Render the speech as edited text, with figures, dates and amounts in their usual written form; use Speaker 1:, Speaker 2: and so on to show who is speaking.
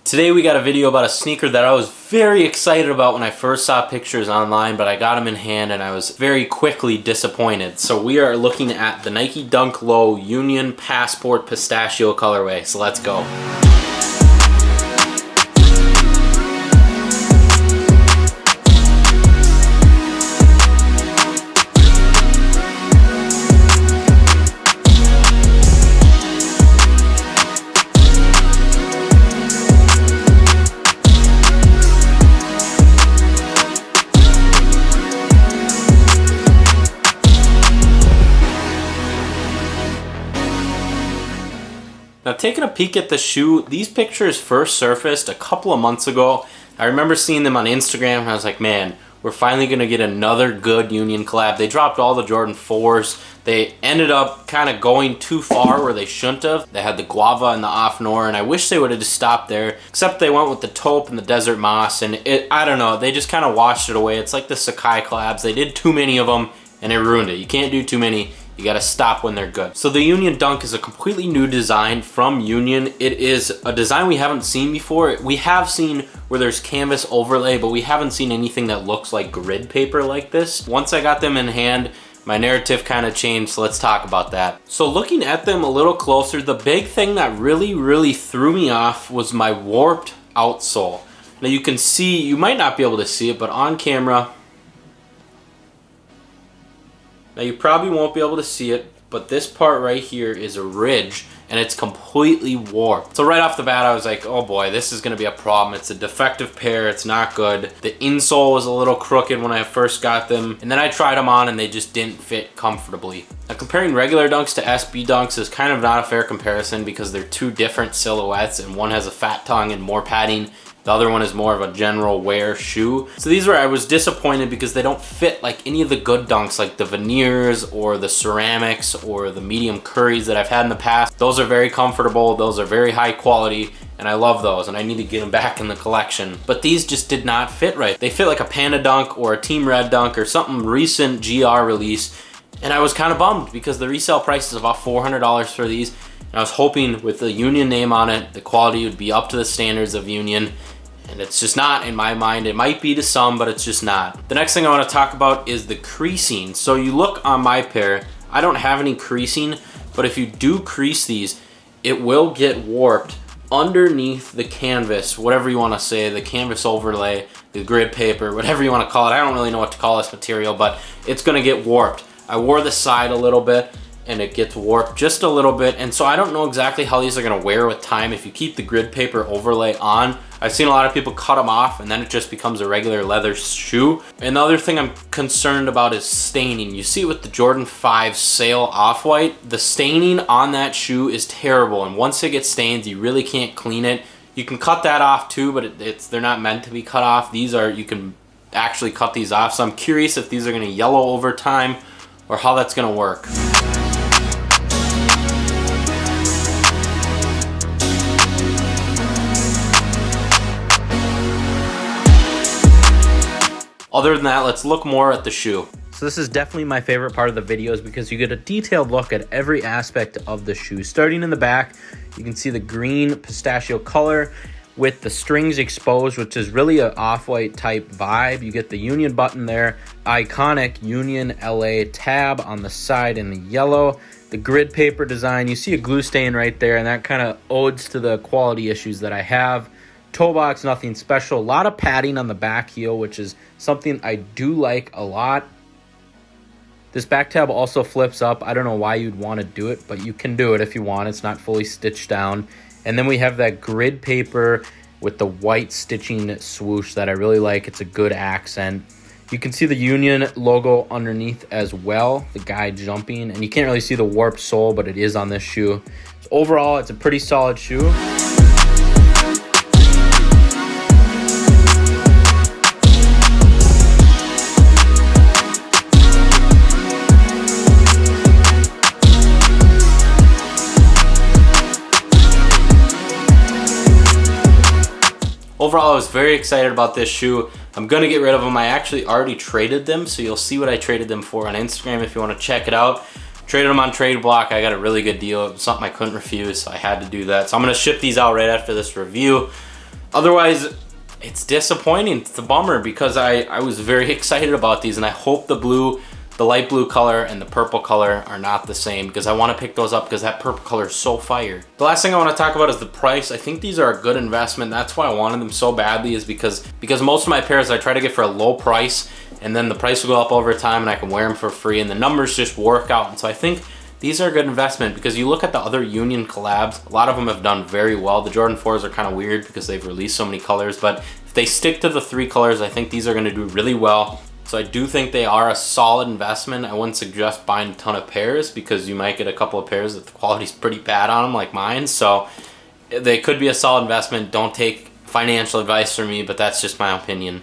Speaker 1: Today we got a video about a sneaker that I was very excited about when I first saw pictures online, but I got them in hand and I was very quickly disappointed. So we are looking at the Nike Dunk Low Union Passport Pistachio colorway. So let's go. Now, taking a peek at the shoe, these pictures first surfaced a couple of months ago. I remember seeing them on Instagram and I was like, man, we're finally going to get another good Union collab. They dropped all the Jordan 4s. They ended up kind of going too far where they shouldn't have. They had the guava and the off-nor, and I wish they would have just stopped there, except they went with the taupe and the desert moss, and I don't know, they just kind of washed it away. It's like the Sakai collabs. They did too many of them and it ruined it. You can't do too many. You gotta stop when they're good. So the Union Dunk is a completely new design from Union. It is a design we haven't seen before. We have seen where there's canvas overlay, but we haven't seen anything that looks like grid paper like this. Once I got them in hand, my narrative kind of changed, so let's talk about that. So looking at them a little closer, the big thing that really threw me off was my warped outsole. Now you can see, you might not be able to see it, but on camera, now you probably won't be able to see it, but this part right here is a ridge and it's completely warped. So right off the bat I was like, oh boy, this is gonna be a problem. It's a defective pair, it's not good. The insole was a little crooked when I first got them, and then I tried them on and they just didn't fit comfortably. Now comparing regular Dunks to SB Dunks is kind of not a fair comparison because they're two different silhouettes, and one has a fat tongue and more padding. The other one is more of a general wear shoe. So these were, I was disappointed because they don't fit like any of the good Dunks, like the veneers or the ceramics or the medium curries that I've had in the past. Those are very comfortable, those are very high quality, and I love those, and I need to get them back in the collection. But these just did not fit right. They fit like a Panda Dunk or a Team Red Dunk or something recent GR release, and I was kind of bummed because the resale price is about $400 for these. And I was hoping with the Union name on it, the quality would be up to the standards of Union. And it's just not in my mind. It might be to some, but it's just not. The next thing I want to talk about is the creasing. So you look on my pair, I don't have any creasing, but if you do crease these, it will get warped underneath the canvas, whatever you want to say, the canvas overlay, the grid paper, whatever you want to call it. I don't really know what to call this material, but it's going to get warped. I wore the side a little bit and it gets warped just a little bit, and so I don't know exactly how these are going to wear with time if you keep the grid paper overlay on. I've seen a lot of people cut them off and then it just becomes a regular leather shoe. Another thing I'm concerned about is staining. You see it with the Jordan 5 Sail Off-White. The staining on that shoe is terrible, and once it gets stained, you really can't clean it. You can cut that off too, but they're not meant to be cut off. These are, you can actually cut these off, so I'm curious if these are going to yellow over time or how that's going to work. Other than that, let's look more at the shoe. So this is definitely my favorite part of the videos because you get a detailed look at every aspect of the shoe. Starting in the back, you can see the green pistachio color with the strings exposed, which is really an off-white type vibe. You get the Union button there, iconic Union LA tab on the side in the yellow, the grid paper design. You see a glue stain right there, and that kind of odes to the quality issues that I have. Toe box, nothing special. A lot of padding on the back heel, which is something I do like a lot. This back tab also flips up. I don't know why you'd want to do it, but you can do it if you want. It's not fully stitched down. And then we have that grid paper with the white stitching swoosh that I really like. It's a good accent. You can see the Union logo underneath as well, the guy jumping, and you can't really see the warped sole, but it is on this shoe. So overall, it's a pretty solid shoe. Overall, I was very excited about this shoe. I'm gonna get rid of them. I actually already traded them, so you'll see what I traded them for on Instagram if you want to check it out. Traded them on Trade Block. I got a really good deal. It was something I couldn't refuse, so I had to do that. So I'm gonna ship these out right after this review. Otherwise, it's disappointing. It's a bummer because I was very excited about these, and I hope the blue, the light blue color and the purple color are not the same, because I want to pick those up because that purple color is so fire. The last thing I want to talk about is the price. I think these are a good investment. That's why I wanted them so badly, is because most of my pairs I try to get for a low price, and then the price will go up over time and I can wear them for free, and the numbers just work out. And so I think these are a good investment, because you look at the other Union collabs, a lot of them have done very well. The Jordan 4s are kind of weird because they've released so many colors, but if they stick to the 3 colors, I think these are going to do really well. So I do think they are a solid investment. I wouldn't suggest buying a ton of pairs, because you might get a couple of pairs that the quality's pretty bad on them, like mine. So they could be a solid investment. Don't take financial advice from me, but that's just my opinion.